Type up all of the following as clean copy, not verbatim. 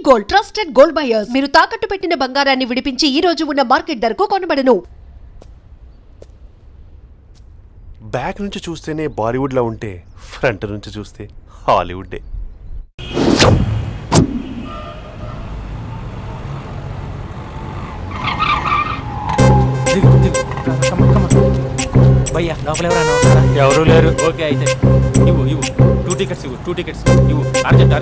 Gold, trusted gold buyers. మీరు తాకట్టు పెట్టిన బంగారాన్ని విడిపించి ఈ రోజు ఉన్న మార్కెట్ ధరకు కొనబడను. బ్యాక్ నుంచి చూస్తేనే బాలీవుడ్ లా ఉంటే ఫ్రంట్ నుంచి చూస్తే హాలీవుడ్. భయ్యా లోపల ఎవరైనా ఉన్నారా? ఎవరు లేరు. ఓకే అయితే ఇవ్వు 2 టికెట్స్ ఇవ్వు 2 టికెట్స్ ఇవ్వు అర్జెంట్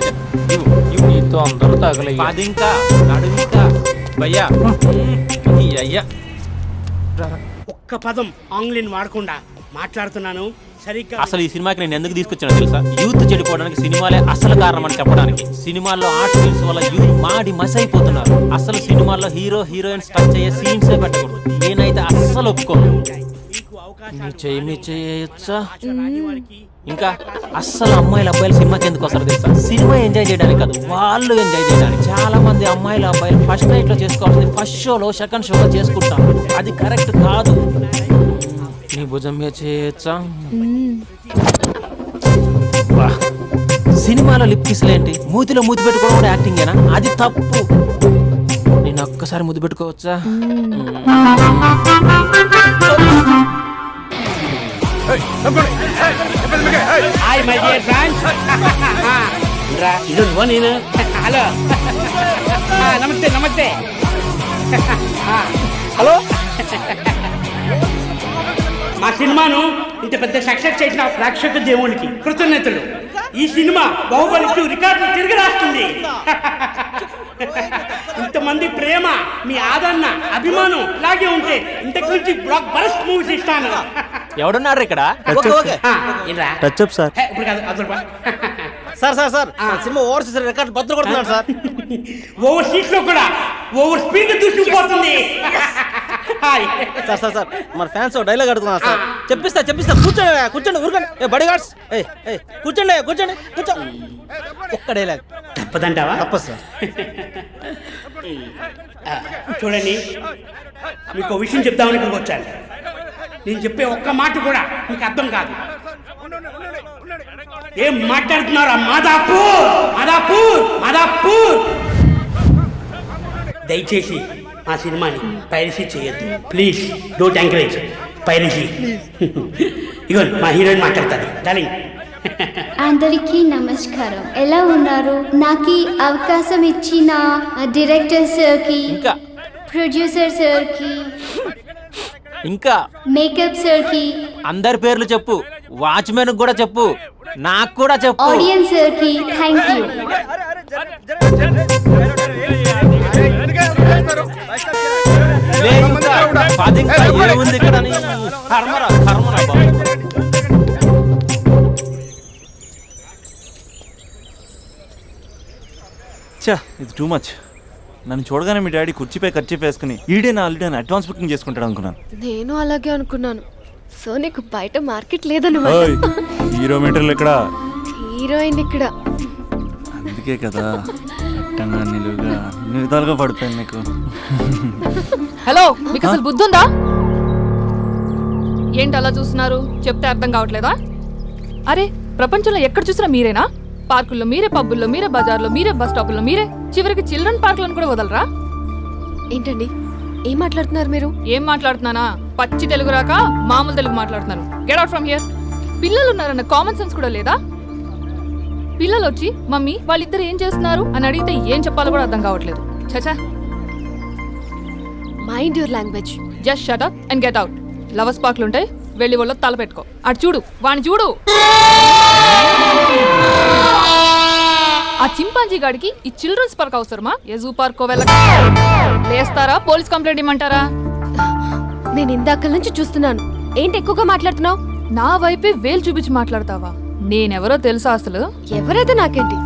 ఇవ్వు నీతో అందరూ తగలయ్యా. 10 ఇంకా నడు ఇంకా భయ్యా ఈ అయ్యా ఒక్క పదం ఆంగ్లీన్ వాడకుండా మాట్లాడుతున్నాను సరిగ్గా. అసలు ఈ సినిమాకి నేను ఎందుకు తీసుకొచ్చానో తెలుసా? యూత్ చెడిపోవడానికి సినిమాలే అసలు కారణం అని చెప్పడానికి. సినిమాల్లో ఆర్ట్ ఫిల్మ్స్ వల్ల యూత్ మాడి మస్ అయిపోతున్నారు. అసలు సినిమాల్లో హీరో హీరోయిన్స్ టచ్ అయ్యే సీన్స్ పెట్టకూడదు. నేనైతే అస్సలు ఒప్పుకోను. చేయొచ్చా? ఇంకా అస్సలు అమ్మాయిలు అబ్బాయిలు సినిమాకి ఎందుకు వస్తారు తెలుసా? సినిమా ఎంజాయ్ చేయడానికి కాదు, వాళ్ళు ఎంజాయ్ చేయడానికి. చాలా మంది అమ్మాయిలు అబ్బాయిలు ఫస్ట్ నైట్ లో చేసుకోవాల్సింది ఫస్ట్ షోలో సెకండ్ షోలో చేసుకుంటాం. అది కరెక్ట్ కాదు. నీ భుజం మీద చేయొచ్చా? సినిమాలో లిప్ కిస్లేంటి? మూతిలో మూతి పెట్టుకోవడం కూడా యాక్టింగేనా? అది తప్పు. నేను ఒక్కసారి ముద్దు పెట్టుకోవచ్చా? Hi my dear friends. ఇది నేను. హలో నమస్తే నమస్తే. హలో. మా సినిమాను ఇంత పెద్ద సక్సెస్ చేసిన ప్రేక్షక దేవునికి కృతజ్ఞతలు. ఈ సినిమా బాహుబలి 2 రికార్డులు తిరిగి రాస్తుంది. ఇంతమంది ప్రేమ, మీ ఆదరణ, అభిమానం ఇలాగే ఉంటే ఇంతకు నుంచి బ్లాక్ బరస్ట్ మూవీస్ ఇస్తాను. ఎవడున్నారు ఇక్కడ? సార్ సినిమా ఓవర్సీస్ రికార్డ్ బద్దలు కొడుతున్నాడు సార్. ఓవర్ సీట్ లో కూడా ఓవర్ స్పీడ్ దూసుకుపోతుంది. సార్ మన ఫ్యాన్స్ డైలాగ్ అడుగుతున్నారు సార్. చెప్పిస్తా కూర్చోండి ఊరుకోండి. బడి గార్డ్స్ కూర్చోండి కూర్చో. ఒక్క డైలాగ్ తప్పదంటావా? తప్పదు సార్. చూడండి, మీకు ఒక విషయం చెప్దామని ఇక్కడికి వచ్చాను. నేను చెప్పే ఒక్క మాట కూడా మీకు అర్థం కాదు. ఏం మాట్లాడుతున్నారా? మాదాపూర్. దయచేసి మా సినిమాని పైరసీ చేయొద్దు ప్లీజ్. Don't encourage piracy. ఇగో మా హీరోయిన్ మాట్లాడతాను. డార్లింగ్. అందరికీ నమస్కారం. ఎలా ఉన్నారు? నాకు ఈ అవకాశం ఇచ్చిన డైరెక్టర్ సార్కి, ప్రొడ్యూసర్ సార్కి, ఇంకా మేకప్ సార్కి, అందరి పేర్లు చెప్పు. వాచ్మెన్ కూడా చెప్పు, నాకు కూడా చెప్పు. ఆడియన్స్ సార్కి థ్యాంక్ యూ. ఏముంది ఇక్కడ? కర్మరా బాబు. ఇది టూ మచ్. నన్ను చూడగానే మీ డాడీ కుర్చీపై ఖర్చు వేసుకుని ఈడేనా ఆల్రెడీ అడ్వాన్స్ బుకింగ్ చేసుకుంటాడు అనుకున్నాను. నేను అలాగే అనుకున్నాను. సో నీకు బయట మార్కెట్ లేదన్నమాట. హీరో మీటర్లు ఇక్కడ, హీరోయిన్ ఇక్కడ. అందుకే కదా అట్టంగా నిలువుగా అన్ని విధాలుగా పడిపోయాను నీకు. హలో, మీకు అసలు బుద్ధి ఉందా? ఏంటి అలా చూస్తున్నారు? చెప్తే అర్థం కావట్లేదా? అరే, ప్రపంచంలో ఎక్కడ చూసినా మీరేనా? పార్కుల్లో మీరే, పబ్బుల్లో మీరే, బజార్లో మీరే, బస్ స్టాపుల్లో మీరే, చివరికి చిల్డ్రన్ పార్కులను కూడా వదలరా? ఏంటండి ఏం మాట్లాడుతున్నారు మీరు? ఏం మాట్లాడుతున్నానా? పచ్చి తెలుగు రాక మామూలు తెలుగు మాట్లాడుతున్నాను. Get out from here. పిల్లలు ఉన్నారన్న కామన్ సెన్స్ కూడా లేదా? పిల్లలు వచ్చి మమ్మీ వాళ్ళిద్దరు ఏం చేస్తున్నారు అని అడిగితే ఏం చెప్పాలో కూడా అర్థం కావట్లేదు. చచా. Mind your language. Just shut up and get out. Lovers పార్క్లు ఉంటాయి, వెళ్ళి వాళ్ళ తల పెట్టుకో. అటు చూడు, వాణ్ణి చూడు. ఆ చింపాంజీ గాడికి ఈ చిల్డ్రన్స్ పార్క్ అవసరమా? ఏ జూ పార్క్ లేస్తారా? పోలీస్ కంప్లైంట్ ఇమ్మంటారా? నేను ఇందాక నుంచి చూస్తున్నాను. ఏంటి ఎక్కువగా మాట్లాడుతున్నావు? నా వైపే వేలు చూపించి మాట్లాడతావా? నేనెవరో తెలుసా? అసలు ఎవరైతే నాకేంటి?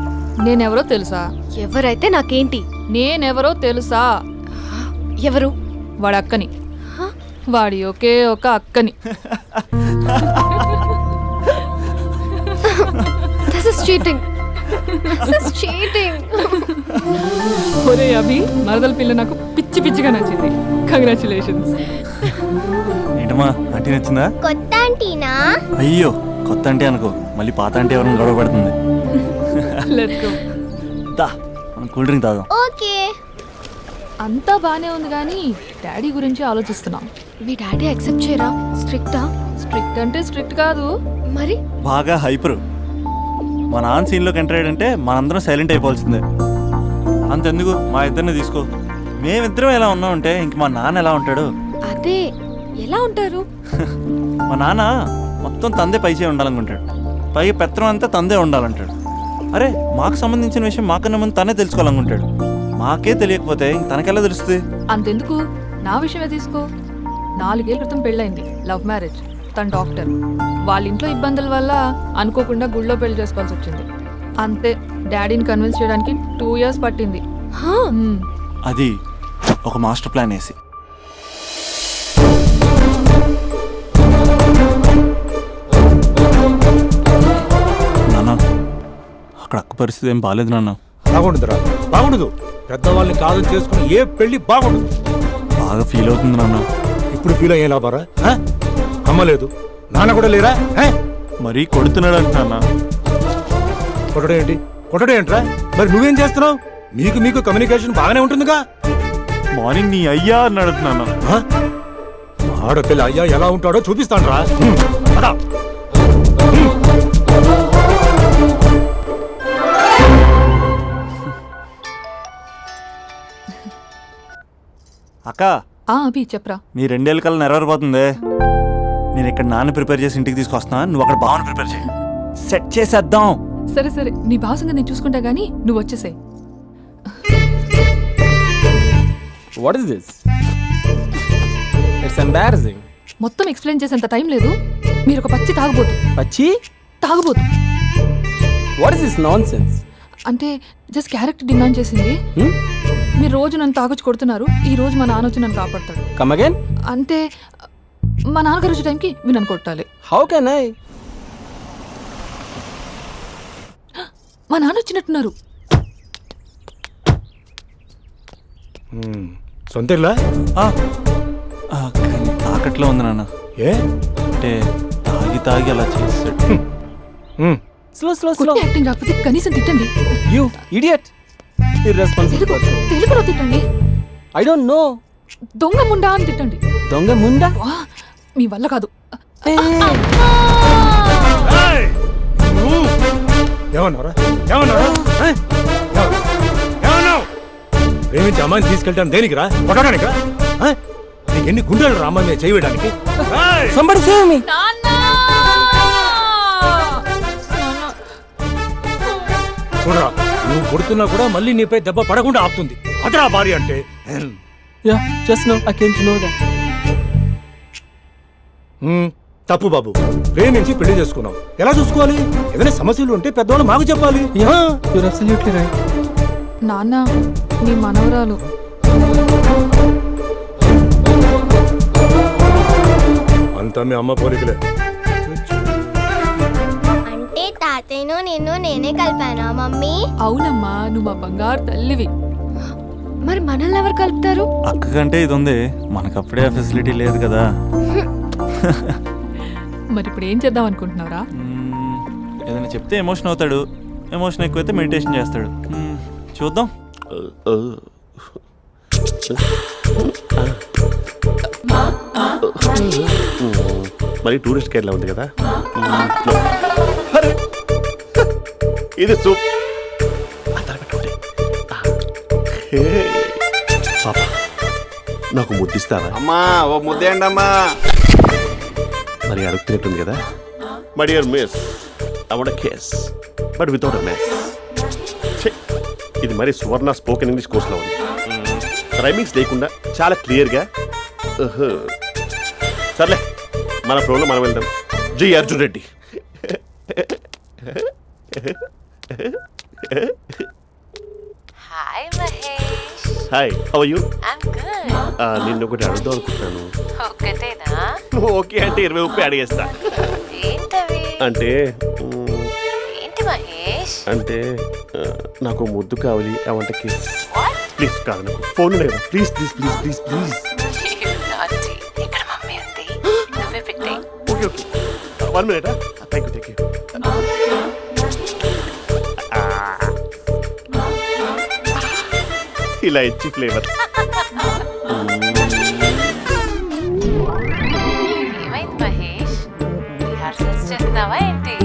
నేనెవరో తెలుసా? ఎవరైతే నాకేంటి? నేనెవరో తెలుసా? ఎవరు? వాడి అక్కని. వాడి ఒకే ఒక అక్కని. This is cheating. ఒరే అభి, మరదల పిల్ల నాకు పిచ్చిగా నచ్చింది. కంగ్రాచులేషన్స్. ఏంటమ్మా ఆంటీ నచ్చిందా? కొత్త ఆంటీనా? అయ్యో, కొత్త అంటే అనుకో, మళ్ళీ పాత అంటే ఎవరైనా గొడవ పడుతుంది. Let's go. దా మనం కూల్ డ్రింక్ తాగాం. ఓకే. అంతా బానే ఉంది కానీ డాడీ గురించి ఆలోచిస్తున్నాం. మీ డాడీ యాక్సెప్ట్ చేయరా? స్ట్రిక్టా? స్ట్రిక్ట్ అంటే స్ట్రిక్ట్ కాదు. మరి బాగా హైపర్. మా నాన్న సీన్లోకి ఎంటర్ అయ్యాడంటే మనందరం సైలెంట్ అయిపోవాల్సిందే. అంతెందుకు మా ఇద్దరిని తీసుకో. మేమిద్దరం ఎలా ఉన్నామంటే ఇంక మా నాన్న ఎలా ఉంటాడు? అదే ఎలా ఉంటారు? మా నాన్న మొత్తం తందే పైచే ఉండాలనుకుంటాడు. పైగా పెత్తనం అంతా తందే ఉండాలంటాడు. అరే మాకు సంబంధించిన విషయం మాకన్నా ముందు తనే తెలుసుకోవాలనుకుంటాడు. మాకే తెలియకపోతే తనకెలా తెలుస్తుంది? అంతెందుకు, నా విషయమే తీసుకో. 4 ఏళ్ల క్రితం పెళ్ళైంది, లవ్ మ్యారేజ్. తను డాక్టర్. వాళ్ళ ఇంట్లో ఇబ్బందుల వల్ల అనుకోకుండా గుళ్ళో పెళ్లి చేసుకోవాల్సి వచ్చింది. అంతే, డాడీని కన్విన్స్ చేయడానికి 2 years పట్టింది. అది ఒక మాస్టర్ ప్లాన్ వేసి. నాన్న అక్కడ అక్క పరిస్థితి ఏం బాగాలేదు నాన్న. బాగుండదురా, బాగుండదు. పెద్దవాళ్ళని కాదు చేసుకుని ఏ పెళ్లి బాగుండదు. బాగా ఫీల్ అవుతుంది నాన్న. ఇప్పుడు ఫీల్ అయ్యే లాభారా? అమ్మ లేదు, నాన్న కూడా లేరా? మరీ కొడుతున్నాడు అంటున్నా. కొట్టడం ఏంటి? కొట్టడం ఏంట్రా? మరి నువ్వేం చేస్తున్నావు? మీకు కమ్యూనికేషన్ బాగానే ఉంటుందిగా. మార్నింగ్ నీ అయ్యా అని అడుగుతున్నాను. ఆడపిల్ల అయ్యా ఎలా ఉంటాడో చూపిస్తాను రా. అక్క అభి చెప్పరా. నీ 2 ఏళ్ళ కల్లా నెరవేరిపోతుంది. నేను ఇక్కడ నాన్న ప్రిపేర్ చేసి ఇంటికి తీసుకొస్తున్నా, నువ్వు అక్కడ బావని ప్రిపేర్ చేయి. సెట్ చేసేద్దాం. సరే సరే, నీ భాసంగా నేను చూసుకుంటా గానీ నువ్వు వచ్చేసాయి. What is this? It's embarrassing. మొత్తం ఎక్స్ప్లెయిన్ చేసేంత టైం లేదు. మీరు ఒక పచ్చి తాగుబోతు. పచ్చి తాగుబోతు వాట్ ఇస్ దిస్ నాన్సెన్స్? అంటే జస్ట్ క్యారెక్టర్ డిమాండ్ చేసింది. మీరు రోజు నన్ను తాగొచ్చి కొడుతున్నారు, ఈ రోజు మా నాన్న వచ్చి నన్ను కాపాడతాడు. Come again. అంటే మా నాన్నగారు వచ్చే టైంకి మీరు నన్ను కొట్టాలి. How can I? మా నాన్న వచ్చినట్టున్నారు. సొంత ఇల్లా? కానీ తాకట్లో ఉంది నాన్న. ఏ అంటే తాగి తాగి అలా చేస్తాడు. Slow slow slow. యాక్టింగ్ రాకపోతే కనీసం తిట్టండి. You idiot. ఇర్రెస్పాన్సిబుల్. తెలుగులో తిట్టండి. I don't know. దొంగ ముండా అని తిట్టండి. దొంగ ముండా? మీ వల్ల కాదు. ఏమన్నారా? ప్రేమించి అమ్మాయిని తీసుకెళ్తాను దేనికిరా? కొట్టడానికిరా? నీకు ఎన్ని గుండెలు రా అమ్మాయి మీద చేయడానికి? Somebody save me. చూడరా, నువ్వు కొడుతున్నా కూడా మళ్ళీ నీపై దెబ్బ పడకుండా ఆపుతుంది. అదరా భార్య అంటే. Yeah just no I came to know that. తప్పు బాబు. ప్రేమించి పెళ్లి చేసుకున్నావు, ఎలా చూసుకోవాలి? ఏదైనా సమస్యలు ఉంటే పెద్దవాళ్ళు మాకు చెప్పాలి. You're absolutely right. నాన్న, నీ మనవరాలు. అంతా మీ అమ్మ పోలికలే. అంటే తాతయ్యను నిన్ను నేనే కలిపానా మమ్మీ? అవునమ్మా, నువ్వు మా బంగారు తల్లివి. మరి మనల్ని ఎవరు కలుపుతారు? అక్క కంటే ఇది ఉంది, మనకప్పుడే ఆ ఫెసిలిటీ లేదు కదా. మరి ఇప్పుడు ఏం చేద్దాం అనుకుంటున్నారా? ఏదైనా చెప్తే ఎమోషన్ అవుతాడు, ఎమోషన్ ఎక్కువైతే మెడిటేషన్ చేస్తాడు. చూద్దాం. మరి టూరిస్ట్ గైడ్లా ఉంది కదా. ఇది సూప్. పాపా, నాకు ముద్దిస్తారా? అమ్మా ఓ ముద్దేయండి అమ్మా. మరి అడుగుతున్నట్టుంది కదా. My dear miss, I want a kiss but without a miss. ఇది మరి సువర్ణ స్పోకెన్ ఇంగ్లీష్ కోర్సులో ఉంది. రైమింగ్స్ లేకుండా చాలా క్లియర్గా. సర్లే, మన ప్రోగ్రాం మనం వెళ్దాం. జి Arjun Reddy. Hi Mahesh. Hi, how are you? I'm good. నిన్ను ఒకటి అడుగుదాం అనుకుంటున్నాను. ఒక్కటేనా? ఓకే అంటే 20 రూపాయలు అడిగేస్తా. ఏంటవి? అంటే ఏంటి మహేష్? అంటే నాకు ముద్దు కావాలి. I want a kiss. Please. కాదు, నాకు ఫోన్ లేదు. Please please please please please. ఇక్కడ మమ్మీ ఉంది, నువ్వే పెట్టే. Okay okay, 1 minute. Thank you thank you. Elaichi flavour. ఏమైంది మహేష్, రిహార్సల్స్ చేస్తున్నావా ఏంటి?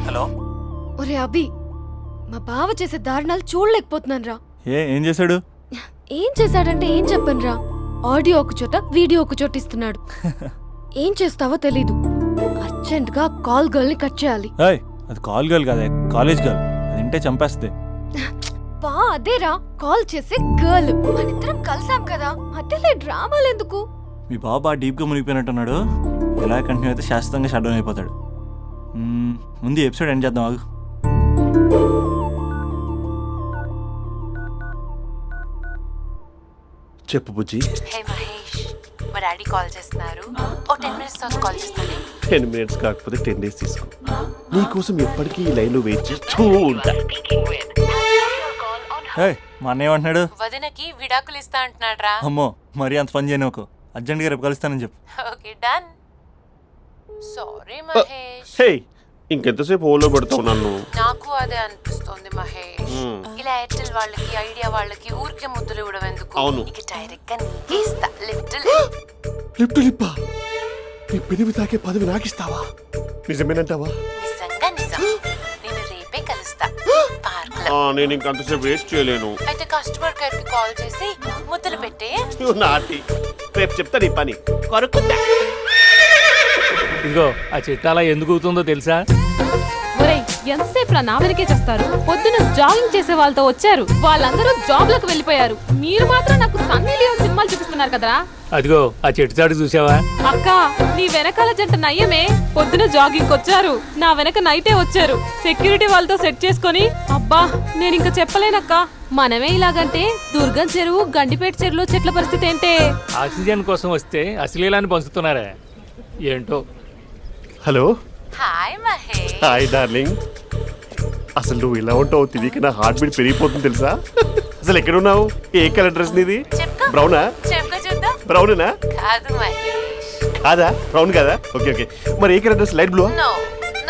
హలో. ఒరే అభి, మా బావ చేసే దారుణాలు చూడలేకపోతున్నాను రా. ఏం చేశాడు? ఏం చేశాడంటే ఏం చెప్పను రా. ఆడియో ఒక చోట, వీడియో ఒక చోట ఇస్తున్నాడు. ఏం చేస్తావో తెలీదు. అర్జెంట్ గా కాల్ గర్ల్ ని కట్ చేయాలి. అది కాల్ గర్ల్ కాదే, కాలేజ్ గర్ల్. అది వింటే చంపేస్తే. బా అదేరా, కాల్ చేసే గర్ల్. మనిద్దరం కలిసాం కదా, మధ్యలో డ్రామాలు ఎందుకు? మీ బాబా డీప్గా మునిగిపోయినట్టున్నాడు. ఎలా కంటిన్యూ అయితే శాశ్వతంగా షట్ డౌన్ అయిపోతాడు. ముందు ఎపిసోడ్ ఎండ్ చేద్దాం, ఆగు. చెప్పు బుజ్జి. హే మహేష్, మా డాడీ కాల్ చేస్తున్నారు. ఓ 10 minutes తర్వాత కాల్ చేస్తాను. 10 minutes కాకపోతే 10 days తీసుకో. నీకోసం ఎప్పటికీ ఈ లైన్లో వెయిట్ చేస్తూ ఉంటా. మా అన్న ఏమంటున్నాడు? వదినకి విడాకులు ఇస్తా అంటున్నాడు రా. అమ్మో, మరీ అంత పని చేయను. అర్జెంట్గా రేపు కలుస్తానని చెప్పు. Okay done. సారీ మహేష్. హే, ఇంకెంతసేపు హోల్లో పెడతావు నన్ను? నాకు అదే అనిపిస్తుంది మహేష్. ఇలా ఎయిర్టెల్ వాళ్ళకి, ఐడియా వాళ్ళకి ఊరికే ముద్దులు ఇవ్వడం ఎందుకు? అవును. ఇక డైరెక్ట్ గా నీకే ఇస్తా. లిప్టు లిప్పా, నీ పెదవి తాకే పదవి నాకిస్తావా? నిజమేనంటావా? నిజంగా నిజం. నేను రేపే కలుస్తా పార్క్ లో. నేను ఇంకంతసేపు వెయిట్ చేయలేను. అయితే కస్టమర్ కేర్ కి కాల్ చేసి ముద్దులు పెట్టే. నాటి రేపు చెప్తా నీ పని. కొరుకుంటా. ఇదిగో ఆ చిట్టాలా ఎందుకు అవుతుందో తెలుసా? ఒరేయ్, ఎంతసేపు నా వెనకే చేస్తారు? పొద్దున జాగింగ్ చేసే వాళ్ళతో వచ్చారు, వాళ్ళందరూ జాబ్ లకు వెళ్ళిపోయారు. మీరు మాత్రం నాకు సన్నీ లియోన్ సినిమాలు చూపిస్తున్నారు కదరా. అదిగో ఆ చెట్టు చాటు చూసావా? అక్క, నీ వెనకాల జంట నయ్యమే. పొద్దున జాగింగ్ వచ్చారు, నా వెనక నైటే వచ్చారు. సెక్యూరిటీ వాళ్ళతో సెట్ చేసుకొని, అబ్బా నేను ఇంకా చెప్పలేనక్క. మనమే ఇలాగంటే దుర్గం చెరువు, గండిపేట చెరువులో చెట్ల పరిస్థితి ఏంటే? ఆక్సిజన్ కోసం వస్తే అశ్లీలాన్ని పంచుతున్నారా ఏంటో. Hello. Hi Mahesh. Hi darling. అసలు నువ్వు ఇలా ఉంటావు తిరిగి నా హార్ట్ బీట్ పెరిగిపోతుంది తెలుసా? అసలు ఎక్కడున్నావు? ఏ కలర్ డ్రెస్ నీది? బ్రౌనా? చెప్పుకో చూద్దాం. బ్రౌనేనా? కాదు మహేష్. కాదా? బ్రౌన్ కాదా? Okay okay. మరి ఏ colour dress? Light blue? No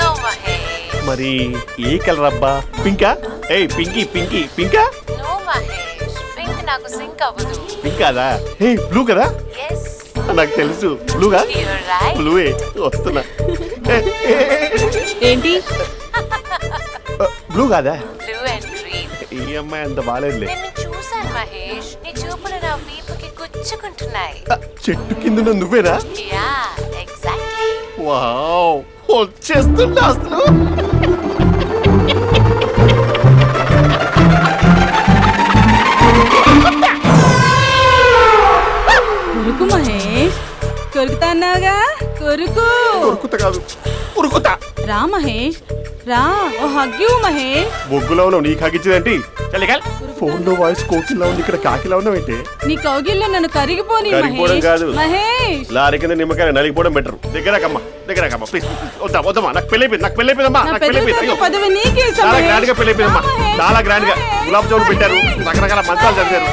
no Mahesh. మరి ఏ కలర్ అబ్బా? పింకా? ఏయ్ పింకీ పింకీ పింకా? నో మహేష్, పింక్ నాకు సింక్ అవ్వదు. పింక్ కాదా? ఏ బ్లూ కదా? ఎస్. నాకు తెలుసు. బ్లూగా? You're right. బ్లూవే వస్తున్నా. ఏంటి? బ్లూ కాదా? Blue and green. ఈ అమ్మాయి అంత బాగాలేదులే. నేను చూసాను మహేష్, నీ చూపులు నా వీపుకి గుచ్చుకుంటున్నాయి. చెట్టు కింద నువ్వేనా? Yeah exactly. వావ్, వచ్చేస్తున్నా అసలు. కొరుకు మహేష్, కొరుకుతా అన్నావుగా, కొరుకు. ఉరుకుతా కాదు, ఉరుకుతా. రా మహేష్ రా, ఓ హగ్గు మహేష్. బొగ్గులో ఉన్నావు, నీకు హగిచ్చిందేంటి? ఫోన్ లో వాయిస్ కోకిలా ఉంది, ఇక్కడ కాకిలా ఉన్నావు ఏంటి? నీ కౌగిల్లో నన్ను కరిగిపోని కరిగిపోవడం కాదు, మహేష్. లారీ కింద నిమ్మకాయ నలిగిపోవడం బెటర్. దగ్గరకమ్మా ప్లీజ్. వద్దమ్మా, నాకు పెళ్ళైపోయింది, నాకు పెళ్ళైపోయిందమ్మా, నాకు పెళ్ళైపోయింది. అయ్యో, చాలా గ్రాండ్ గా పెళ్ళైపోయిందమ్మా, చాలా గ్రాండ్ గా. గులాబ్ జామున్ పెట్టారు, రకరకాల మంచాలు చదివారు.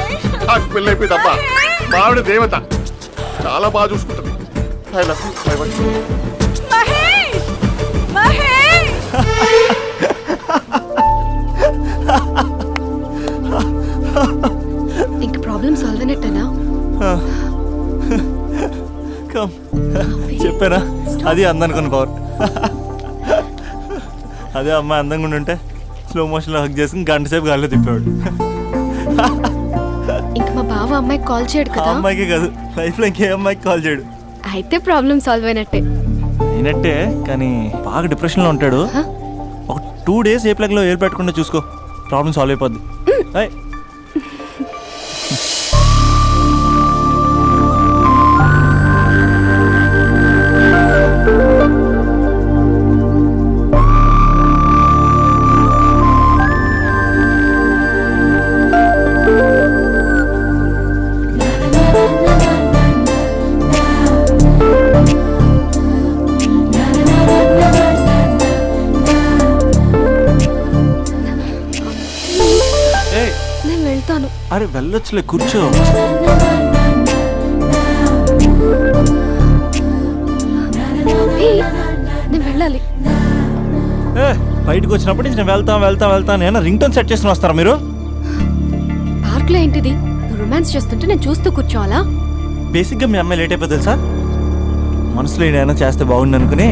నాకు పెళ్ళైపోయిందమ్మా. మావిడ దేవత, చాలా బాగా చూసుకుంటుంది. I love you, I want you. Mahesh Mahesh. ఇంక ప్రాబ్లం సాల్వ్ అయినట్టేనా? చెప్పారా, అది అందనుకున్న పవర్. అదే అమ్మాయి అందంగా ఉండుంటే స్లో మోషన్లో హక్ చేసుకుని గంట సేపు గాల్లో తిప్పేవాడు. ఇంక మా బావ అమ్మాయికి కాల్ చేయడు ఆ కదా? అమ్మాయికి కాదు, లైఫ్లో ఇంకే అమ్మాయికి కాల్ చేయడు. అయితే ప్రాబ్లం సాల్వ్ అయినట్టే. అయినట్టే, కానీ బాగా డిప్రెషన్లో ఉంటాడు. ఒక 2 days ఏ ప్లగ్లో ఏర్ పెట్టకుండా చూసుకో, ప్రాబ్లం సాల్వ్ అయిపోద్ది. వెళ్ళొచ్చులే, కూర్చో. అభి, నేను వెళ్ళాలి. బయటకు వచ్చినప్పటి నుంచి నేను వెళ్తా నేను రింగ్ టోన్ సెట్ చేసుకుని వస్తారా మీరు? పార్క్ లో ఏంటిది? నువ్వు రొమాన్స్ చేస్తుంటే నేను చూస్తూ కూర్చోవాలా? బేసిక్గా మీ అమ్మాయి లేట్ అయిపోతుంది తెలుసా? మనసులో ఏదైనా చేస్తే బాగుండు అనుకుని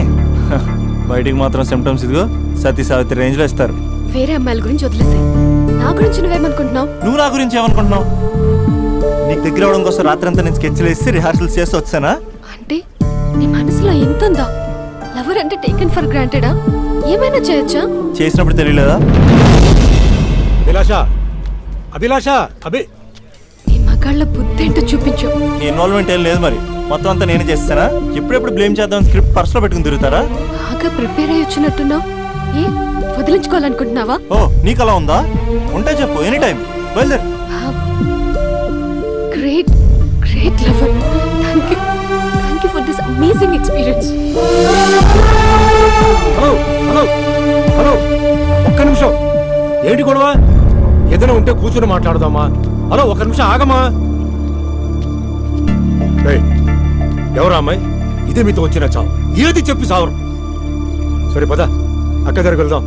బయటికి మాత్రం సిమ్టమ్స్ ఇదిగో సతీ సావిత్రి రేంజ్లో ఇస్తారు. వేరే అమ్మాయిల గురించి వదిలేసాయి. నా గురించి నువ్వేమనుకుంటున్నావు? నువ్వు నా గురించి ఏమనుకుంటున్నావు? నీకు దగ్గర అవడం కోసం రాత్రి అంతా నేను స్కెచ్లు వేసి రిహార్సల్స్ చేసి వచ్చానా? అంటే నీ మనసులో ఎంత ఉందా? లవర్ అంటే టేకెన్ ఫర్ గ్రాంటెడా? ఏమైనా చేయొచ్చా? చేసినప్పుడు తెలియలేదా? అభిలాష నీ మగాళ్ళ బుద్ధి ఏంటో చూపించు. నీ ఇన్వాల్వ్మెంట్ ఏం లేదు మరి, మొత్తం అంతా నేనే చేస్తానా? ఎప్పుడెప్పుడు బ్లేమ్ చేద్దాం స్క్రిప్ట్ పర్సులో పెట్టుకుని తిరుగుతారా? బాగా ప్రిపేర్ అయ్యి వచ్చినట్టున్నావు. ఏ వదిలించుకోవాలనుకుంటున్నావా? ఓ నీకు అలా ఉందా? ఉంటే చెప్పు, ఎనీ టైం బయలుదేరు. Great great lover. Thank you for this amazing experience. Hello ఒక్క నిమిషం. ఏంటి గొడవ? ఏదైనా ఉంటే కూర్చొని మాట్లాడదామా? హలో ఒక్క నిమిషం ఆగమా. ఎవరా అమ్మాయి? ఇదే మీతో వచ్చిన చావు. ఏది చెప్పి సావరు. సరే పద అక్క దగ్గరికి వెళ్దాం.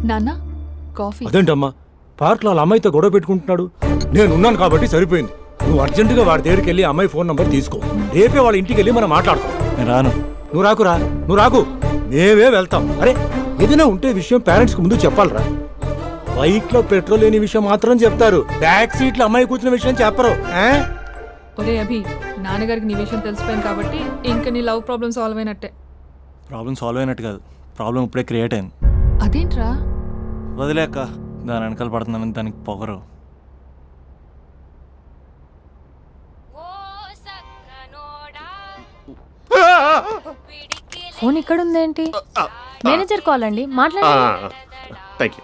నాన్న కాఫీ. అదేంటమ్మా పార్క్లో వాళ్ళ అమ్మాయితో గొడవ పెట్టుకుంటున్నాడు? నేనున్నాను కాబట్టి సరిపోయింది. నువ్వు అర్జెంటుగా వాడి దగ్గరికి వెళ్ళి అమ్మాయి ఫోన్ నంబర్ తీసుకో. రేపే వాళ్ళ ఇంటికి వెళ్ళి మనం మాట్లాడతాం. నేను రాను. నువ్వు రాకు. మేమే వెళ్తాం. అరే ఏదైనా ఉంటే విషయం పేరెంట్స్కి ముందు చెప్పాలరా. బైక్ లో పెట్రోల్ లేని విషయం మాత్రం చెప్తారు. బ్యాక్ సీట్ లో అమ్మాయి కూర్చున్న విషయం చెప్పరు. ఒరే అభి, నాన్నగారికి నీ విషయం తెలిసిపోయింది కాబట్టి ఇంకా నీ లవ్ ప్రాబ్లమ్ సాల్వ్ అయినట్టే. ప్రాబ్లం సాల్వ్ అయినట్టు కాదు, ప్రాబ్లం ఇప్పుడే క్రియేట్ అయింది. అదేంట్రా? వదిలేక దాని వెనకాల పడుతున్నానని దానికి పొగరు. ఫోన్ ఇక్కడ ఉందేంటి? మేనేజర్ కాల్ అండి, మాట్లాడండి. Thank you.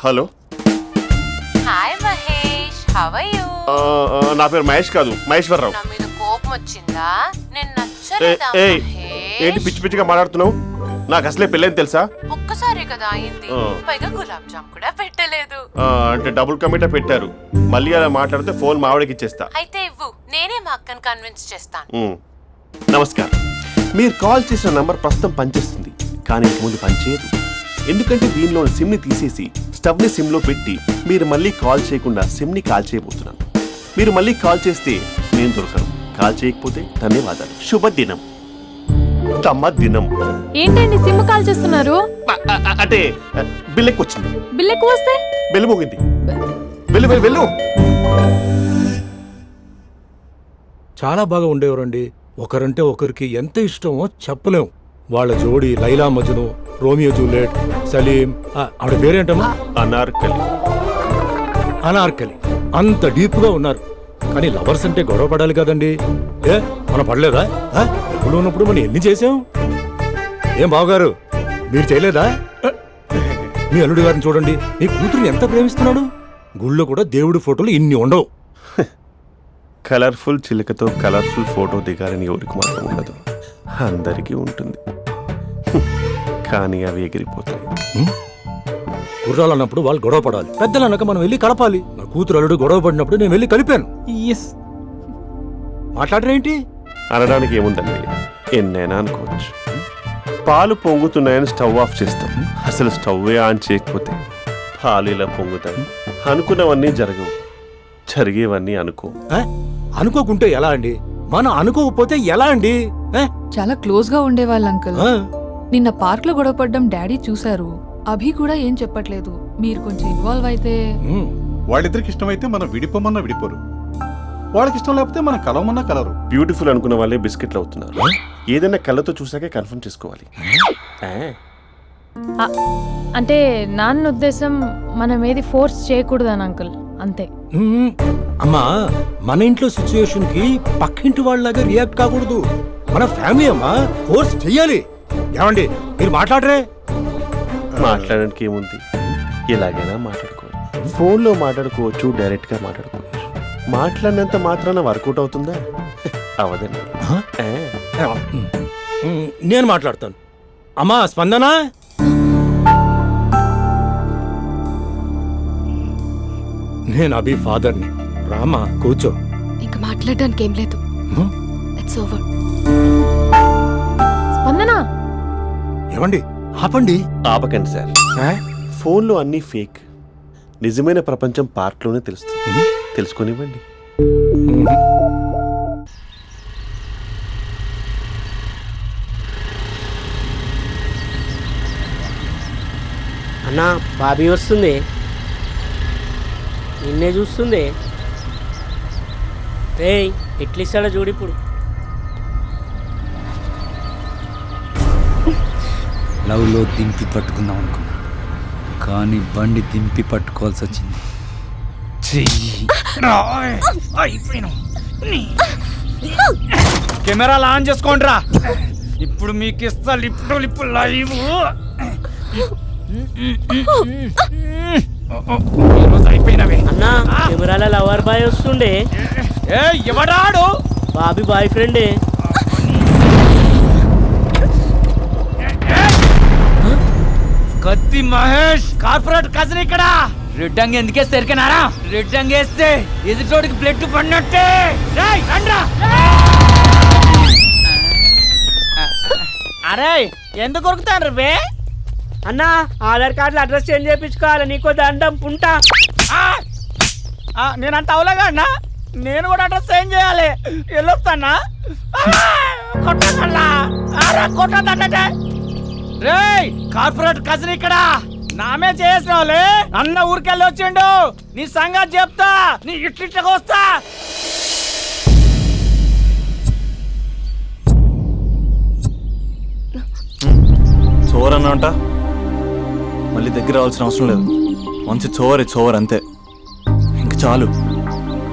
Hello, hi Mahesh, how are you? నా పేరు మహేష్ కాదు, మహేశ్వరరావు. నా మీద కోపం వచ్చిందా? నేను నచ్చలేదా మహేష్? ఏంటి పిచ్చి పిచ్చిగా మాట్లాడుతున్నావు? నాకు అసలే పెళ్ళని తెలుసా? ఒక్కసారి కదా అయింది, పైగా గులాబ్ జామ్ కూడా పెట్టలేదు. అంటే డబుల్ కమిటా పెట్టారు. మళ్ళీ అలా మాట్లాడితే ఫోన్ మావిడకి ఇచ్చేస్తా. అయితే ఇవ్వు, నేనే మా అక్కని కన్విన్స్ చేస్తాను. నమస్కారం. మీరు కాల్ చేసిన నంబర్ ప్రస్తుతం పనిచేస్తుంది, కానీ ఇంక ముందు పనిచేయదు. ఎందుకంటే దీనిలో సిమ్ని తీసేసి స్టవ్ని సిమ్లో పెట్టి మీరు మళ్ళీ కాల్ చేయకుండా సిమ్ని కాల్ చేయబోతున్నాను. మీరు మళ్ళీ కాల్ చేస్తే నేను దొరకను, కాల్ చేయకపోతే ధన్యవాదాలు. శుభదినం. తమ దినం. ఏంటండి సిమ్ కాల్ చేస్తున్నారు? అంటే బిల్ ఎక్కువ వచ్చింది. బిల్ ఎక్కువ వస్తే? బిల్లు పోగింది. వెళ్ళు. చాలా బాగా ఉండేవారండి. ఒకరంటే ఒకరికి ఎంత ఇష్టమో చెప్పలేం. వాళ్ళ జోడి లైలా మజ్ను, రోమియో జూలియట్, సలీం, ఆవిడ పేరేంటమ్మా? అనార్కలి. అంత డీప్ గా ఉన్నారు. కానీ లవర్స్ అంటే గొడవ పడాలి కదండి. మనం పడలేదా? ఎప్పుడు ఉన్నప్పుడు మనం ఎన్ని చేసాం? ఏం బావగారు, మీరు చేయలేదా? మీ అల్లుడి గారిని చూడండి, మీ కూతురుని ఎంత ప్రేమిస్తున్నాడు. గుళ్ళో కూడా దేవుడి ఫోటోలు ఇన్ని ఉండవు. కలర్ఫుల్ చిలుకతో కలర్ఫుల్ ఫోటో దిగాలని ఎవరికి మాత్రం ఉండదు, అందరికీ ఉంటుంది. కానీ అవి ఎగిరిపోతాయి. గుర్రాలు అన్నప్పుడు వాళ్ళు గొడవ పడాలి, పెద్దలు అన్నాక మనం వెళ్ళి కలపాలి. నా కూతురు అల్లుడు గొడవ పడినప్పుడు నేను వెళ్ళి కలిపాను. మాట్లాడరేంటి? అనడానికి ఏముందండి, ఎన్నైనా అనుకోవచ్చు. పాలు పొంగుతున్నాయని స్టవ్ ఆఫ్ చేస్తాం, అసలు స్టవ్వే ఆన్ చేయకపోతే పాలు ఇలా పొంగుతాయి. అనుకున్నవన్నీ జరగవు, జరిగేవన్నీ అనుకోకుంటే ఎలా అండి? మనం అనుకోకపోతే ఎలా అండి? చాలా క్లోజ్ గా ఉండేవాళ్ళు అంకుల్. నిన్న పార్క్ లో గొడవ పడ్డం డాడీ చూశారు. అభి కూడా ఏం చెప్పట్లేదు. మీరు కొంచెం ఇన్వాల్వ్ అయితే. వాళ్ళిద్దరికి ఇష్టమైతే మనం విడిపోమన్నా విడిపోరు, వాళ్ళకి ఇష్టం లేకపోతే మనం కలవమన్నా కలరు. బ్యూటిఫుల్ అనుకున్న వాళ్ళే బిస్కెట్లు అవుతున్నారు. ఏదైనా కళ్ళతో చూసాకే కన్ఫర్మ్ చేసుకోవాలి. అంటే నాన్న ఉద్దేశం మనం ఏది ఫోర్స్ చేయకూడదని అంకుల్, అంతే. అమ్మా, మన ఇంట్లో సిచ్యుయేషన్ కి పక్కింటి వాళ్ళలాగా రియాక్ట్ కాకూడదు. మన ఫ్యామిలీ అమ్మా, ఫోర్స్ చెయ్యాలి. ఏమండి మీరు మాట్లాడరే? మాట్లాడడానికి ఏముంది, ఎలాగైనా మాట్లాడుకోవచ్చు. ఫోన్లో మాట్లాడుకోవచ్చు, డైరెక్ట్గా మాట్లాడుకోవచ్చు. మాట్లాడినంత మాత్రాన వర్కౌట్ అవుతుందా? అవదండి. నేను మాట్లాడతాను. అమ్మా స్పందన, నేను అభి ఫాదర్ని. రామా కూర్చో. ఇంకా మాట్లాడడానికి ఏం లేదు. హ్మ్? It's over. స్పందన, ఏమండి ఆపండి. ఆపకండి సార్, ఫోన్లో అన్నీ ఫేక్. నిజమైన ప్రపంచం పార్ట్లోనే తెలుస్తుంది. తెలుసుకొనివ్వండి. అన్నా బాబీ వస్తుంది, నిన్నే చూస్తుంది. ఏయ్ ఎట్లిస్తాడో చూడు ఇప్పుడు. లవ్లో దింపి పట్టుకుందాం అనుకున్నా, కానీ బండి దింపి పట్టుకోవాల్సి వచ్చింది. కెమెరాలు ఆన్ చేసుకోండి రా, ఇప్పుడు మీకు ఇస్తా లిప్పు లైవ్. అయిపోయినవే అన్నా కెమెరాల లవర్ బాయ్ వస్తుండే. ఎవడాడు? బాబీ బాయ్ ఫ్రెండే. కత్తి మహేష్ కార్పొరేట్ కజిన్ ఇక్కడ. రెడ్ అంగి ఎందుకేస్తే ఎరికనారా? రెడ్ అంగి వేస్తే ఎదుటోడికి బ్లడ్ పడినట్టే. అరే ఎందుకు కొరుకుతాను రే? అన్నా ఆధార్ కార్డులో అడ్రస్ చేంజ్ చేయించుకోవాలి, నీకో దండం పుంటా. నేనంత అవలేగా అన్నా, నేను కూడా అడ్రస్ చేంజ్ చేయాలి. వెళ్ళొస్తానా? కొట్టదంటే రే కార్పొరేట్ కజిన్ ఇక్కడ నామే చేసిన వాళ్ళే. అన్న ఊరికెళ్ళి వచ్చిండు, నీ సంగతి చెప్తా. నీ ఇట్లిట్లకి వస్తా. చోర్ అన్న మళ్ళీ దగ్గర రావాల్సిన అవసరం లేదు. మంచి చోవర్ అంతే, ఇంక చాలు.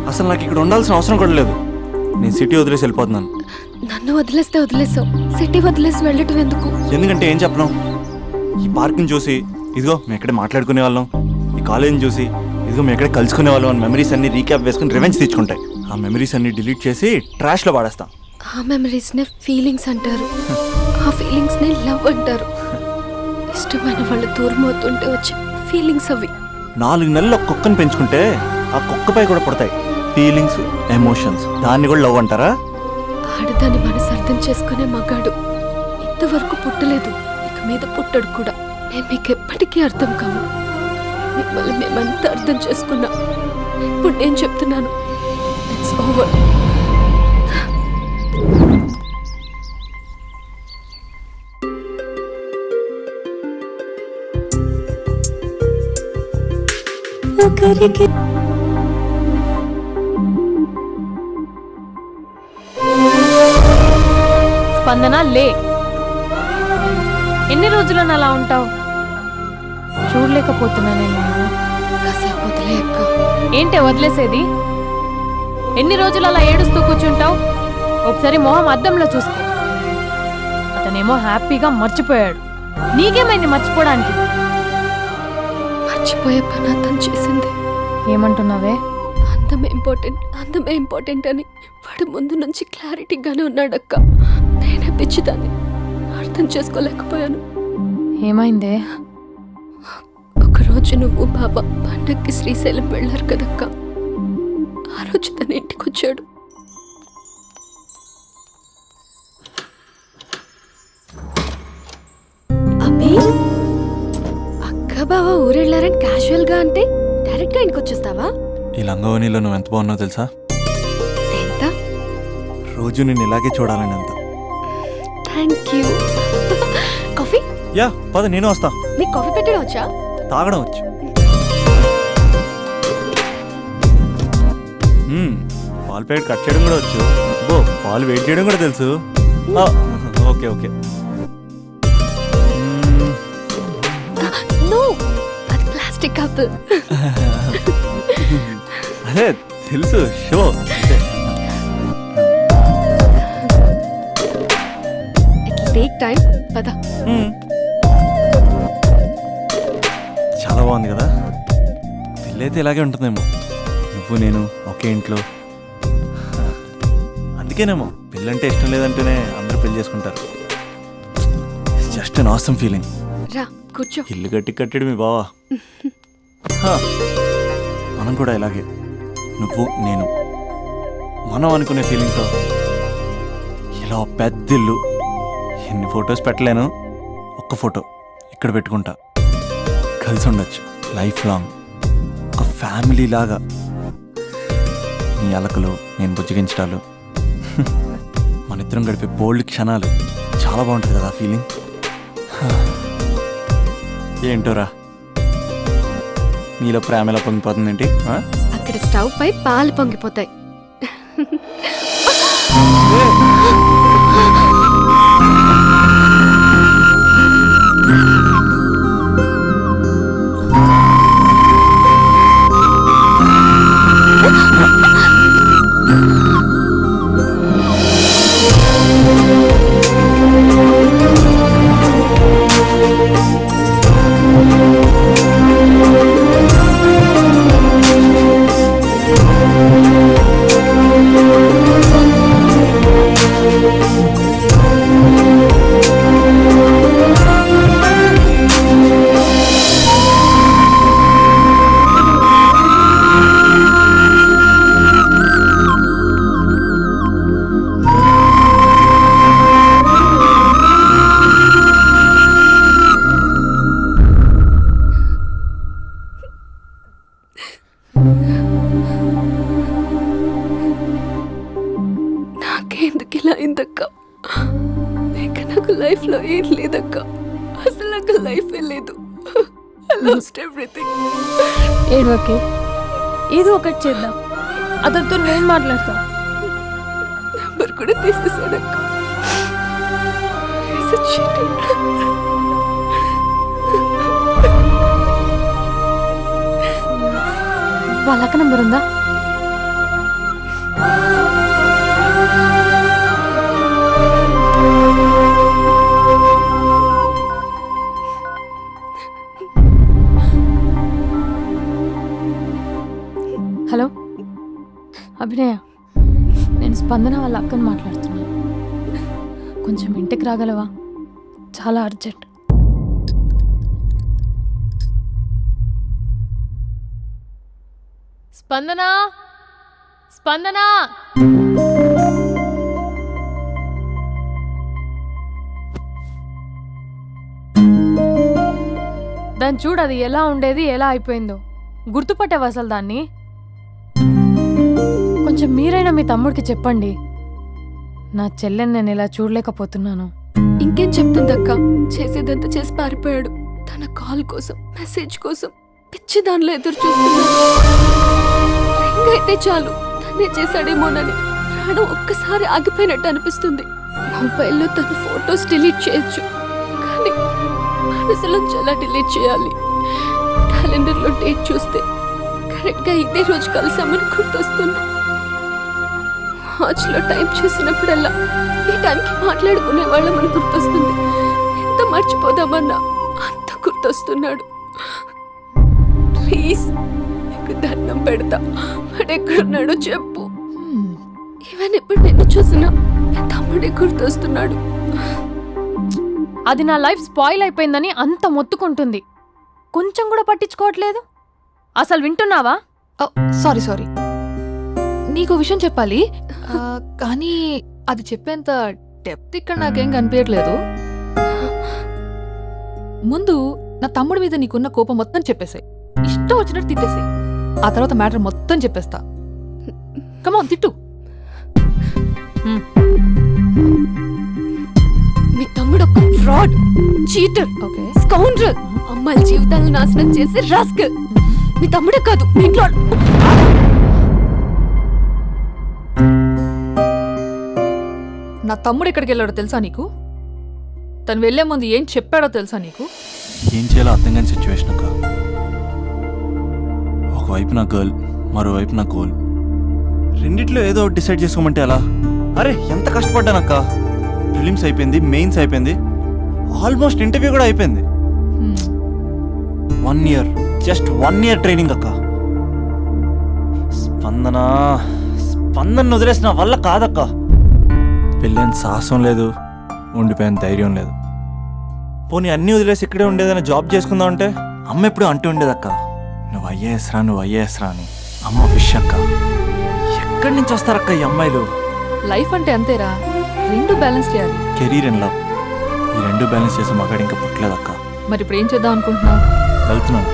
అసలు నాకు ఇక్కడ ఉండాల్సిన అవసరం కూడా లేదు. నేను సిటీ వదిలేసి వెళ్ళిపోతున్నాను. నన్ను వదిలేస్తే వదిలేసావు, సిటీ వదిలేసి వెళ్ళటం ఎందుకు? ఎందుకంటే ఏం చెప్పను, ఈ పార్క్ని చూసి ఇదిగో మేము ఎక్కడే మాట్లాడుకునే వాళ్ళం, ఈ కాలేజీని చూసి ఇదిగో మేము ఎక్కడే కలుసుకునే వాళ్ళం అని మెమరీస్ అన్ని రీక్యాప్ వేసుకుని రివెంజ్ తెచ్చుకుంటాయి. ఆ మెమరీస్ అన్ని డిలీట్ చేసి ట్రాష్లో పాడేస్తాం. ఆ మెమరీస్నే ఫీలింగ్స్ అంటారు, ఆ ఫీలింగ్స్నే లవ్ అంటారు. ఇష్టమైన వాళ్ళు దూరం అవుతుంటే వచ్చే ఫీలింగ్స్ అవి. 4 నెలలు ఒక కుక్కను పెంచుకుంటే ఆ కుక్కపై కూడా పడతాయి ఫీలింగ్స్, ఎమోషన్స్. దాన్ని కూడా లవ్ అంటారా? ఆడదాన్ని మనసు అర్థం చేసుకునే మగాడు ఇంతవరకు పుట్టలేదు, ఇక మీద పుట్టడు కూడా. మేము మీకు ఎప్పటికీ అర్థం కాము. మిమ్మల్ని మేమంతా అర్థం చేసుకున్నా. ఇప్పుడు నేను చెప్తున్నాను, ఇట్స్ ఓవర్. స్పందన లే, ఎన్ని రోజులు అలా ఉంటావు? చూడలేకపోతున్నా నేను. కాసేపు వదిలే అక్క. ఏంటే వదిలేసేది? ఎన్ని రోజులు అలా ఏడుస్తూ కూర్చుంటావు? ఒకసారి మొహం అద్దంలో చూసుకో. అతనేమో హ్యాపీగా మర్చిపోయాడు, నీకేమైంది మర్చిపోవడానికి? మర్చిపోయే పని అతను చేసింది. ఏమంటున్నావే? అందమే ఇంపార్టెంట్ అని వాడు ముందు నుంచి క్లారిటీగానే ఉన్నాడక్క. నేనే పిచ్చిదాన్ని, అర్థం చేసుకోలేకపోయాను. ఏమైందే? ఒకరోజు నువ్వు బాబా పండక్కి శ్రీశైలం వెళ్ళారు కదక్క, ఆ రోజు తన ఇంటికి వచ్చాడు. అబ్బి, అక్క బావ ఊరెళ్ళారని క్యాజువల్ గా అంటే డైరెక్ట్ గా ఇంటికి వచ్చేస్తావా? ఈ లంగవనిలో నువ్వు ఎంత బాగున్నావు తెలుసా? ఎంత? రోజు నేను ఇలాగే చూడాలని అంత. Thank you. కాఫీ? యా పద, నేను వస్తా. నీకు కాఫీ పెట్టడం వచ్చా? తాగడం వచ్చు. పాలు ప్యాకెట్ కట్ చేయడం కూడా వచ్చు. పాలు వెయిట్ చేయడం కూడా తెలుసు. Okay okay. నో, అది ప్లాస్టిక్ కప్. అదే తెలుసు, షో. టేక్ టైం, పద. చాలా బాగుంది కదా. పెళ్ళైతే ఇలాగే ఉంటుందేమో, నువ్వు నేను ఒకే ఇంట్లో. అందుకేనేమో పెళ్ళంటే ఇష్టం లేదంటేనే అందరూ పెళ్లి చేసుకుంటారు. Just an awesome feeling. రా కూర్చో. ఇల్లు కట్టాడు మీ బావా. హా, మనం కూడా ఇలాగే, నువ్వు నేను మనం అనుకునే ఫీలింగ్తో ఇలా పెద్ద ఇల్లు. ఎన్ని ఫొటోస్ పెట్టలేను, ఒక్క ఫోటో ఇక్కడ పెట్టుకుంటా. కలిసి ఉండొచ్చు లైఫ్ లాంగ్, ఒక ఫ్యామిలీ లాగా. నీ అలకలు, నేను బుజ్జగించడాలు, మన ఇద్దరం గడిపే బోల్డ్ క్షణాలు. చాలా బాగుంటుంది కదా ఫీలింగ్. ఏంటోరా నీలో ప్రేమ ఎలా పొంగిపోతుందేంటి? అక్కడ స్టవ్ పై పాలు పొంగిపోతాయి. నాకెందుకు ఇలా అయిందక్క? ఇక నాకు లైఫ్ లో ఏం లేదక్క. అసలు నాకు లైఫ్ లేదు. I lost everything. ఏడవకే, ఏదో ఒకటి చేద్దాం. అతనితో నేను మాట్లాడతా. నెంబర్ కూడా తీసేసాడక్క. He's a cheater. వాళ్ళ అక్క నంబర్ ఉందా? హలో అభినయ, నేను స్పందన వాళ్ళ అక్కని మాట్లాడుతున్నాను. కొంచెం ఇంటికి రాగలవా? చాలా అర్జెంట్. స్పందన, స్పందన. దాన్ని చూడు, అది ఎలా ఉండేది ఎలా అయిపోయిందో. గుర్తుపట్టావు అసలు దాన్ని? కొంచెం మీరైనా మీ తమ్ముడికి చెప్పండి. నా చెల్లెని నేను ఇలా చూడలేకపోతున్నాను. ఇంకేం చెప్తుందక్క? చేసేదంతా చేసి పారిపోయాడు. తన కాల్ కోసం, మెసేజ్ కోసం పిచ్చి దానిలో ఎదురు చూస్తున్నాడు. రింగ్ అయితే చాలు తనే చేశాడేమోనని ప్రాణం ఒక్కసారి ఆగిపోయినట్టు అనిపిస్తుంది. మొబైల్లో తన ఫొటోస్ డిలీట్ చేయొచ్చు, కానీ మనసులోంచి ఎలా డిలీట్ చేయాలి? క్యాలెండర్లో డేట్ చూస్తే కరెక్ట్గా ఇదే రోజు కలిసామని గుర్తొస్తుంది. వాచ్లో టైం చూసినప్పుడల్లా ఈ టైంకి మాట్లాడుకునే వాళ్ళమని గుర్తొస్తుంది. ఎంత మర్చిపోదామన్నా అంత గుర్తొస్తున్నాడు. ప్లీజ్ నీకు దండం పెడతా, వాడు ఎక్కడున్నాడో చెప్పు. ఈవెన్ ఇప్పుడు నిన్ను చూసినా నా తమ్ముడే గుర్తొస్తున్నాడు. అది నా లైఫ్ స్పాయిల్ అయిపోయిందని అంత మొత్తుకుంటుంది. కొంచెం కూడా పట్టించుకోవట్లేదు. అసలు వింటున్నావా? సారీ సారీ, నీకు విషయం చెప్పాలి, కానీ అది చెప్పేంత డెప్త్ ఇక్కడ నాకేం కనిపించట్లేదు. ముందు నా తమ్ముడి మీద నీకున్న కోపం మొత్తం చెప్పేసాయి, ఇష్టం వచ్చినట్టు తిట్టేసాయి. ఆ తర్వాత మ్యాటర్ మొత్తం చెప్పేస్తా. కమాన్ తిట్టు. మీ తమ్ముడు ఒక ఫ్రాడ్, చీటర్, స్కౌండ్రల్, అమ్మాయిల జీవితాలను నాశనం చేసి రాస్కల్. మీ తమ్ముడే కాదు, మీ ఇంట్లో నా తమ్ముడు ఎక్కడికి వెళ్ళాడో తెలుసా నీకు? తను వెళ్లే ముందు ఏం చెప్పాడో తెలుసా నీకు? ఏం చేయాలో అర్థం కాని సిచ్యువేషన్ అక్క. ఒకవైపు నా గర్ల్, మరోవైపు నా గోల్. రెండిట్లో ఏదో ఒకటి డిసైడ్ చేసుకోమంటే అలా? అరే ఎంత కష్టపడ్డానక్క. ప్రిలిమ్స్ అయిపోయింది, మెయిన్స్ అయిపోయింది, ఆల్మోస్ట్ ఇంటర్వ్యూ కూడా అయిపోయింది. 1 year, జస్ట్ 1 year ట్రైనింగ్ అక్క. స్పందన వదిలేసిన వల్ల కాదక్క. వెళ్ళేంత సాహసం లేదు, ఉండిపోయేంత ధైర్యం లేదు. పోనీ అన్నీ వదిలేసి ఇక్కడే ఉండేదైనా జాబ్ చేసుకుందాం అంటే అమ్మ ఎప్పుడు అంటూ ఉండేది అక్క, నువ్వు ఐఏఎస్ రా అని. అమ్మ ఫిష్ అక్క. ఎక్కడి నుంచి వస్తారక్క ఈ అమ్మాయిలు? లైఫ్ అంటే అంతేరా, రెండు బ్యాలెన్స్ చేయాలి. కెరీర్ అండ్ లవ్, ఈ రెండు బ్యాలెన్స్ చేసే మగాడు ఇంకా పుట్టలేదక్క. మరి ఇప్పుడు ఏం చేద్దాం అనుకుంటున్నావు? వెళ్తున్నాను,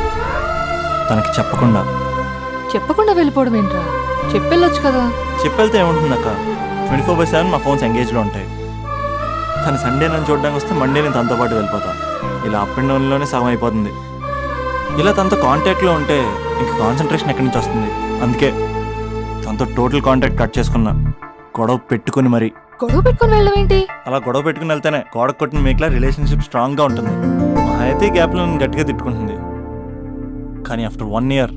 తనకి చెప్పకుండా వెళ్ళిపోవడం ఏంట్రా? చెప్పెళ్ళొచ్చు కదా. చెప్పెళ్తే ఏముంటుందక్క, 24/7 మా ఫోన్స్ ఎంగేజ్లో ఉంటాయి. తను సండే నన్ను చూడడానికి వస్తే మండే నేను తనతో పాటు వెళ్ళిపోతాను. ఇలా అప్ అండ్ డౌన్లోనే సగం అయిపోతుంది. ఇలా తనతో కాంటాక్ట్లో ఉంటే ఇంకా కాన్సన్ట్రేషన్ ఎక్కడి నుంచి వస్తుంది? అందుకే తనతో టోటల్ కాంటాక్ట్ కట్ చేసుకున్నా, గొడవ పెట్టుకుని మరి. గొడవ పెట్టుకుని వెళ్ళడం ఏంటి? అలా గొడవ పెట్టుకుని వెళ్తేనే గోడ కొట్టిన మీకులా రిలేషన్షిప్ స్ట్రాంగ్గా ఉంటుంది. మా అయితే గ్యాప్లో నన్ను గట్టిగా తిట్టుకుంటుంది. కానీ ఆఫ్టర్ 1 year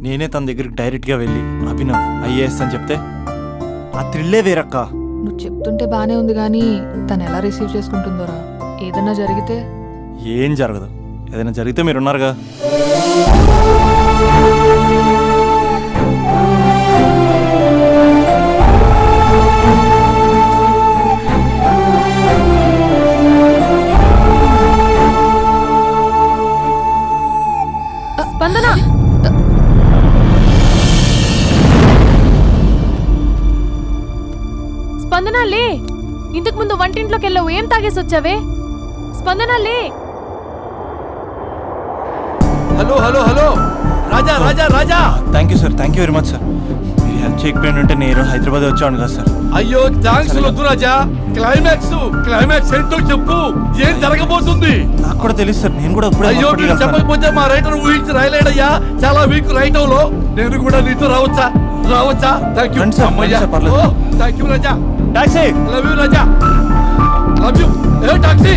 నేనే తన దగ్గరికి డైరెక్ట్గా వెళ్ళి అభినవ్ ఐఏఎస్ అని చెప్తే ఆ థ్రిల్లే వేరక్క. నువ్వు చెప్తుంటే బానే ఉంది కానీ తను ఎలా రిసీవ్ చేసుకుంటుందోరా? ఏదన్నా జరిగితే? ఏం జరగదు, ఏదైనా జరిగితే మీరున్నారుగా. స్పందన, స్పందన లే. ఇంతకు ముందు వంటింట్లోకి వెళ్ళావు, ఏం తాగేసి వచ్చావే? స్పందన లే. Hello hello hello, Raja Raja Raja. Thank you sir, thank you very much sir. మీరు హెల్ప్ చేయకపోయిన ఉంటే నేను హైదరాబాద్ వచ్చాను కదా సార్. అయ్యో థ్యాంక్స్ వద్దు రాజా, క్లైమాక్స్ ఏంటో చెప్పు, ఏం జరగబోతుంది? నాకు కూడా తెలుసు సార్, నేను కూడా అయ్యో మీరు చెప్పకపోతే మా రైటర్ ఊహించి రాయలేడయ్యా, చాలా వీక్ రైటవ్ లో. నేను కూడా నీతో రావచ్చా? థ్యాంక్ యూ అమ్మయ్యా. Thank you Raja. Taxi. Love you Raja, love you. ఏ టాక్సీ.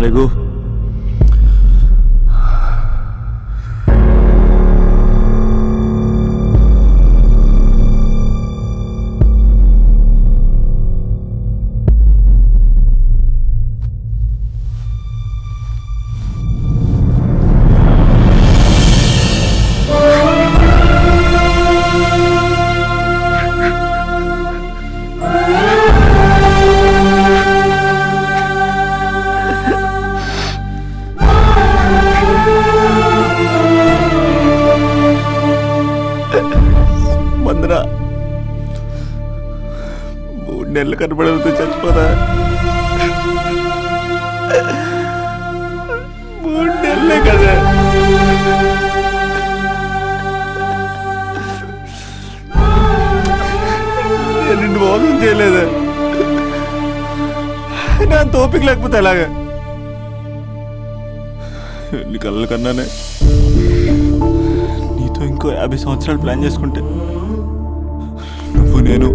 లేగు. మందరా 3 నెలలు కనపడవుతూ చచ్చిపోదా? 3 నెలలే కదా. నేను నిన్ను మోసం చేయలేదా? నా తోపిక లేకపోతే ఎలాగా? ఎన్ని కళ్ళ కన్నానే నీతో ఇంకో 50 సంవత్సరాలు ప్లాన్ చేసుకుంటే నువ్వు, నేను,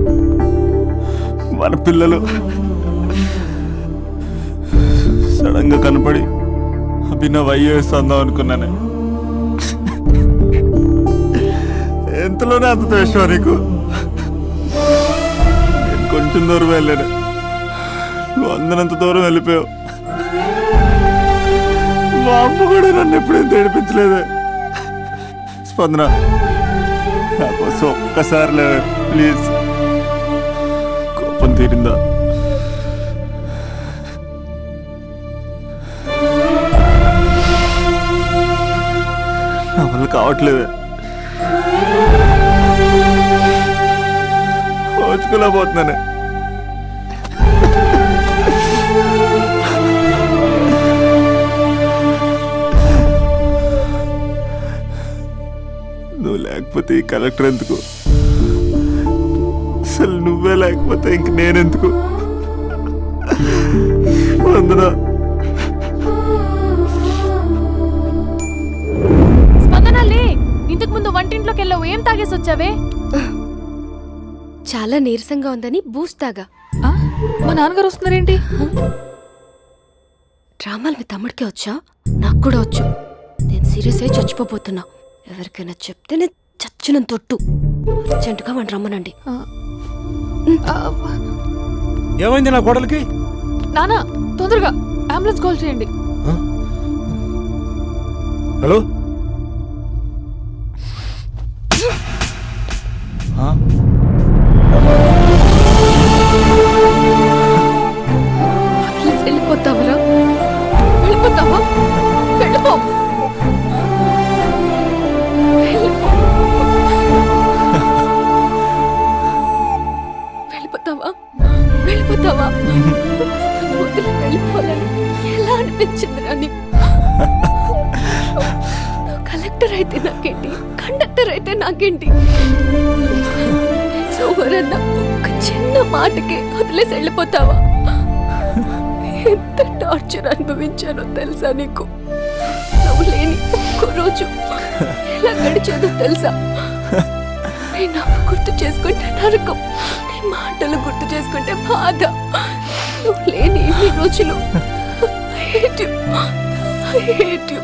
మన పిల్లలు సడన్ గా కనపడి అభినవ్ ఐఏఎస్ అందాం అనుకున్నానే. ఎంతలోనే అంత ద్వేషం నీకు. నేను కొంచెం దూరం వెళ్ళాను, నువ్వు అందనంత దూరం వెళ్ళిపోయావు. మా అమ్మ కూడా నన్ను ఎప్పుడేం ఏడిపించలేదే. స్పందన, నా కోసం ఒక్కసారి ప్లీజ్. కోపం తీరిందా? నా వల్ల కావట్లేదే, ఓచుకోలేకపోతున్నానే. నువ్వు లేకపోతే ఈ కలెక్టర్ ఎందుకు? అసలు నువ్వే లేకపోతే ఇంక నేనెందుకు? వందనా. స్పందనలే, ఇంతకు ముందు వంటింట్లోకి వెళ్ళావు, ఏం తాగేసి వచ్చావే? చాలా నీరసంగా ఉందని బూస్ట్ తాగా. ఆ? మా నాన్నగారు వస్తున్నారేంటి? డ్రామాలు మీ తమ్ముడికే వచ్చా? నాకు కూడా వచ్చు. నేను సీరియస్ అయి చచ్చిపోతున్నా. ఎవరికైనా చెప్తే నేను చచ్చిన తొట్టు. అర్జెంటుగా మన రమ్మనండి. ఏమైంది నా కోడలికి? నానా, తొందరగా అంబులెన్స్ కాల్ చేయండి. హలో, వెళ్ళిపోతావరా? వెళ్ళిపోతావా? వెళ్ళిపో. వెళ్ళిపోతావా? వెళ్ళిపోతావా? వదిలి వెళ్ళిపోవాలని ఎలా అనిపించిందిరా నీకు? కలెక్టర్ అయితే నాకేంటి, కండక్టర్ అయితే నాకేంటి? సోమరన్న ఒక చిన్న మాటకి వదిలేసి వెళ్ళిపోతావా? ఎంత టార్చర్ అనుభవించానో తెలుసా నీకు? నువ్వు లేని ఒక్కరోజు ఎలా గడిచేదో తెలుసా? నీ నవ్వు గుర్తు చేసుకుంటే నరకం, నీ మాటలు గుర్తు చేసుకుంటే బాధ. నువ్వు లేని ఇన్ని రోజులు I hate you. I hate you.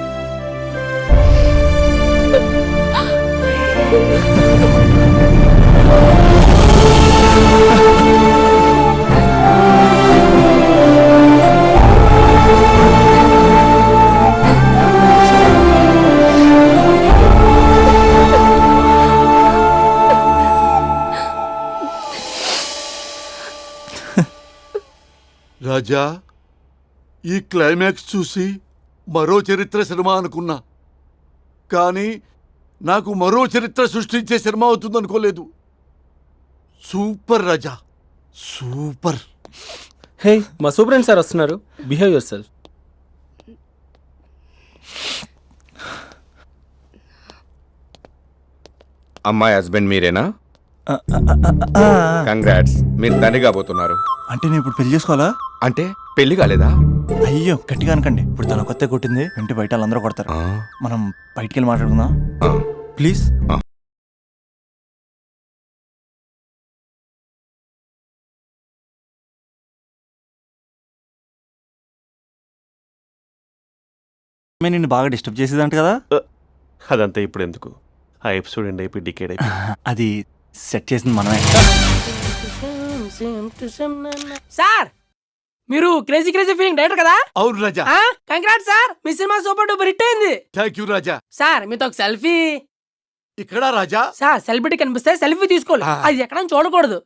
రాజా, ఈ క్లైమాక్స్ చూసి మరో చరిత్ర సినిమా అనుకున్నా, కానీ నాకు మరో చరిత్ర సృష్టించే సినిమా అవుతుందనుకోలేదు. సూపర్ రాజా, సూపర్. హే, మా సూపరెంట్ సార్ వస్తున్నారు. Behave your self. అమ్మాయి హస్బెండ్ మీరేనా? కంగ్రాట్స్, మీరు తండ్రి కాబోతున్నారు. అంటే నేను ఇప్పుడు పెళ్లి చేసుకోవాలా? అంటే పెళ్లి కాలేదా? అయ్యో, గట్టిగా అనకండి. ఇప్పుడు తన కొత్త కొట్టింది, ఇంటి బయట వాళ్ళందరూ కొడతారు. మనం బయటికి వెళ్ళి మాట్లాడుకుందాం ప్లీజ్. నిన్ను బాగా డిస్టర్బ్ చేసేదంట కదా? అదంతా ఇప్పుడు ఎందుకు? ఆ ఎపిసోడ్ ఎండ్ అయిపోయి డికేడ్ అయిపోయి అది సెట్ చేసింది మనమే. సార్, మీరు క్రేజీ క్రేజీ ఫీలింగ్ డైరెక్టర్ కదా? అవును రాజా. కంగ్రాట్స్ సార్, మీ సినిమా సూపర్ డూపర్ హిట్ అయింది. Thank you Raja. సార్, మీతో ఒక సెల్ఫీ. ఇక్కడ రాజా. సార్, సెలబ్రిటీ కనిపిస్తే సెల్ఫీ తీసుకోవాలి, అది ఎక్కడ చూడకూడదు.